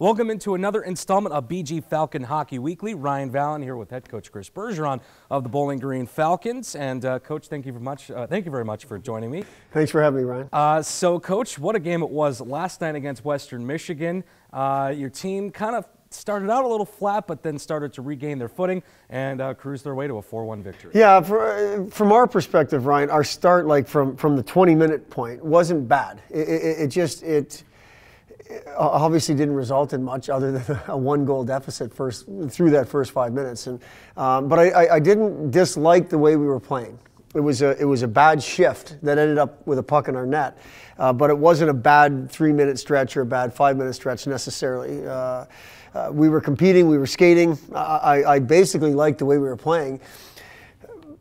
Welcome into another installment of BG Falcon Hockey Weekly. Ryan Vallon here with head coach Chris Bergeron of the Bowling Green Falcons. And Coach, thank you very much for joining me. Thanks for having me, Ryan. So, Coach, what a game it was last night against Western Michigan. Your team kind of started out a little flat, but then started to regain their footing and cruise their way to a 4-1 victory. Yeah, from our perspective, Ryan, our start, like from the 20-minute point, wasn't bad. It obviously didn't result in much other than a one-goal deficit through that first 5 minutes. But I didn't dislike the way we were playing. It was a bad shift that ended up with a puck in our net, but it wasn't a bad 3-minute stretch or a bad 5-minute stretch necessarily. We were competing, we were skating. I basically liked the way we were playing.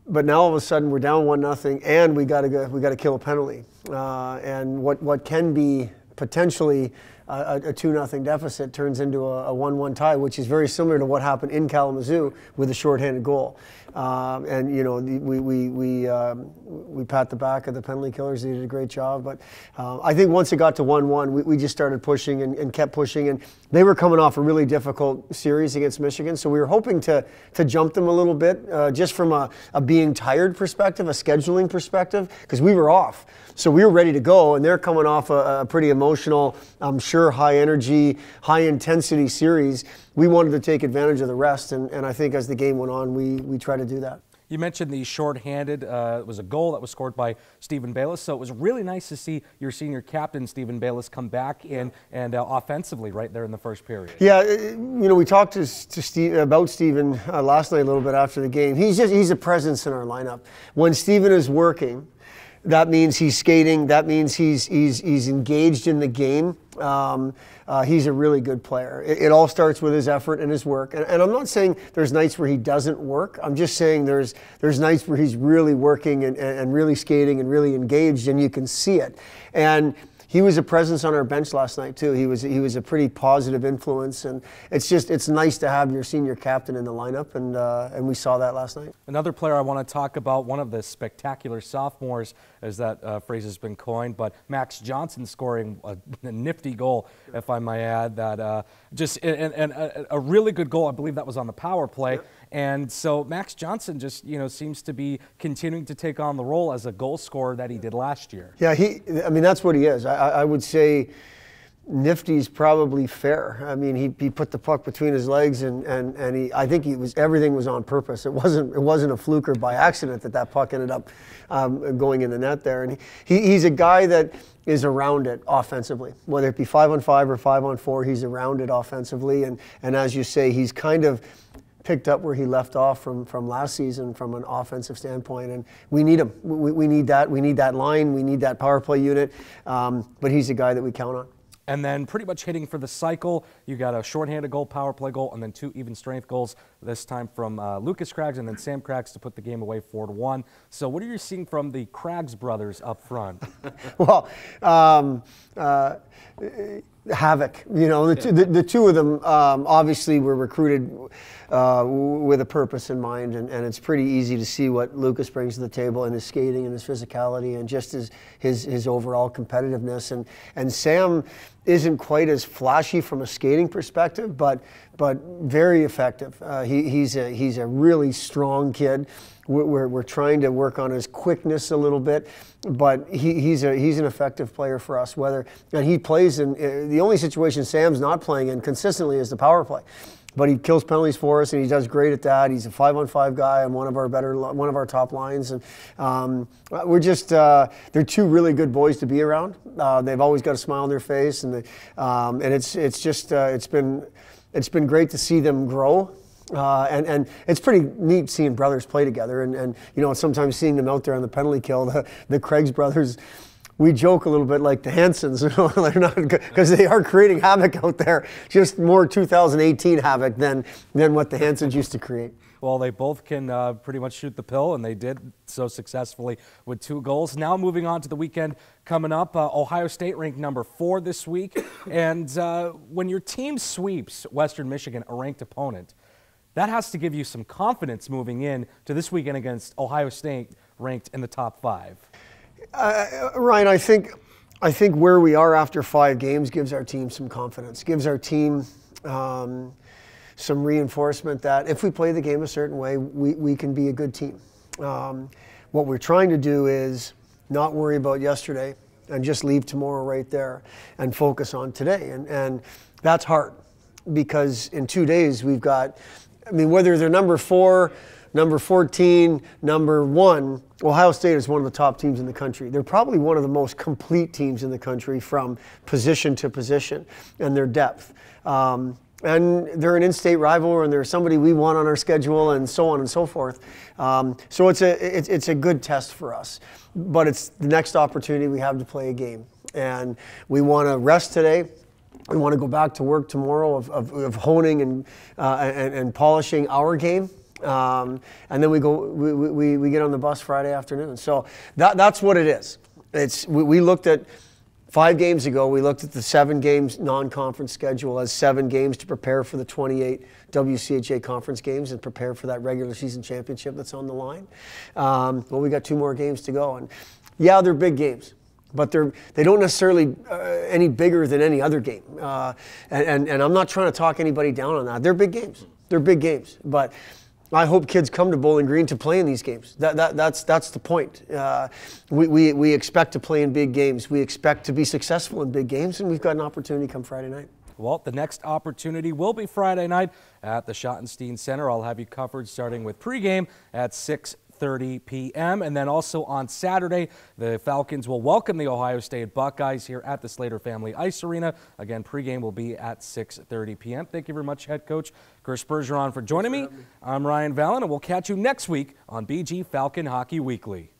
But now all of a sudden we're down 1-0, and we got to kill a penalty. And what can be potentially a 2-0 deficit turns into a 1-1 tie, which is very similar to what happened in Kalamazoo with a shorthanded goal. And you know, we pat the back of the penalty killers. They did a great job. But I think once it got to 1-1, we just started pushing and kept pushing. And they were coming off a really difficult series against Michigan, so we were hoping to jump them a little bit, just from a being tired perspective, a scheduling perspective, because we were off. So we were ready to go, and they're coming off a pretty emotional, I'm sure, high energy, high intensity series. We wanted to take advantage of the rest, and I think as the game went on, we tried to do that. You mentioned the shorthanded. It was a goal that was scored by Stephen Bayless, so it was really nice to see your senior captain, Stephen Bayless, come back in and offensively right there in the first period. Yeah, you know, we talked to Steve about Stephen last night a little bit after the game. He's a presence in our lineup. When Stephen is working, that means he's skating. That means he's engaged in the game. He's a really good player. It all starts with his effort and his work. And I'm not saying there's nights where he doesn't work. I'm just saying there's nights where he's really working and really skating and really engaged, and you can see it. And he was a presence on our bench last night too. He was a pretty positive influence, and it's nice to have your senior captain in the lineup, and we saw that last night. Another player I want to talk about, one of the spectacular sophomores, as that phrase has been coined, but Max Johnson scoring a nifty goal, if I might add, that just a really good goal. I believe that was on the power play. Yep. And so Max Johnson just, you know, seems to be continuing to take on the role as a goal scorer that he did last year. Yeah, I mean, that's what he is. I would say nifty's probably fair. I mean, he put the puck between his legs, and I think everything was on purpose. It wasn't a fluke or by accident that puck ended up going in the net there. And he's a guy that is around it offensively, whether it be 5-on-5 or 5-on-4. He's around it offensively, and as you say, he's kind of picked up where he left off from last season from an offensive standpoint, and we need him. We need that. We need that line. We need that power play unit. But he's a guy that we count on. And then pretty much hitting for the cycle, you got a shorthanded goal, power play goal, and then 2 even strength goals, this time from Lucas Craggs and then Sam Craggs to put the game away 4-1. So what are you seeing from the Craggs brothers up front? Well, havoc. You know, the two of them obviously were recruited with a purpose in mind, and it's pretty easy to see what Lucas brings to the table in his skating and his physicality and just his overall competitiveness. And Sam isn't quite as flashy from a skating perspective, but very effective. He's a really strong kid. We're trying to work on his quickness a little bit, but he's an effective player for us. And he plays in the only situation Sam's not playing in consistently is the power play, but he kills penalties for us, and he does great at that. He's a 5-on-5 guy on one of our top lines, and they're 2 really good boys to be around. They've always got a smile on their face, and it's been great to see them grow. And it's pretty neat seeing brothers play together, and you know, sometimes seeing them out there on the penalty kill. The Craigs brothers, we joke a little bit like the Hansons, they're not, because they are creating havoc out there, just more 2018 havoc than what the Hansons used to create. Well, they both can pretty much shoot the pill, and they did so successfully with 2 goals. Now moving on to the weekend coming up, Ohio State ranked number 4 this week, and when your team sweeps Western Michigan, a ranked opponent, that has to give you some confidence moving in to this weekend against Ohio State, ranked in the top 5. Ryan, I think I think where we are after 5 games gives our team some confidence, gives our team some reinforcement that if we play the game a certain way, we can be a good team. What we're trying to do is not worry about yesterday and just leave tomorrow right there and focus on today. And that's hard because in 2 days we've got, I mean, whether they're number 4, number 14, number 1, Ohio State is one of the top teams in the country. They're probably one of the most complete teams in the country from position to position and their depth. And they're an in-state rival, and they're somebody we want on our schedule, and so on and so forth. So it's a good test for us. But it's the next opportunity we have to play a game. And we want to rest today. We want to go back to work tomorrow of honing and polishing our game. And then we get on the bus Friday afternoon. So that's what it is. We looked at 5 games ago, we looked at the 7 games non-conference schedule as 7 games to prepare for the 28 WCHA conference games and prepare for that regular season championship that's on the line. Well, we got 2 more games to go, and yeah, they're big games, but they don't necessarily any bigger than any other game. And I'm not trying to talk anybody down on that. They're big games. They're big games, but I hope kids come to Bowling Green to play in these games. That's the point. We expect to play in big games. We expect to be successful in big games, and we've got an opportunity come Friday night. Well, the next opportunity will be Friday night at the Schottenstein Center. I'll have you covered starting with pregame at 6:30 p.m. And then also on Saturday, the Falcons will welcome the Ohio State Buckeyes here at the Slater Family Ice Arena. Again, pregame will be at 6:30 p.m. Thank you very much, head coach Chris Bergeron, for joining me. I'm Ryan Vallon, and we'll catch you next week on BG Falcon Hockey Weekly.